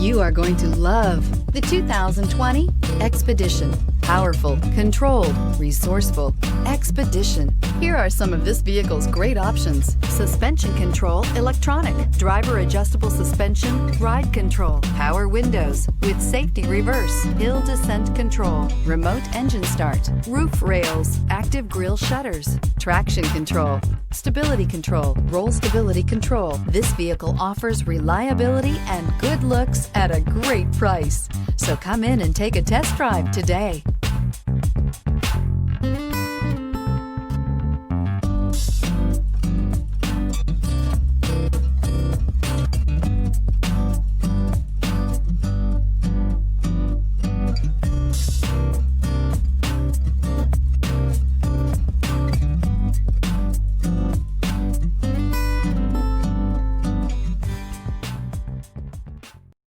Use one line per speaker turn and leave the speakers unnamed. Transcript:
You are going to love the 2020 Expedition. Powerful, controlled, resourceful. Expedition. Here are some of this vehicle's great options: suspension control, electronic, driver adjustable suspension, ride control, power windows with safety reverse, hill descent control, remote engine start, roof rails, active grille shutters, traction control, stability control, roll stability control. This vehicle offers reliability and good looks at a great price. So come in and take a test drive today.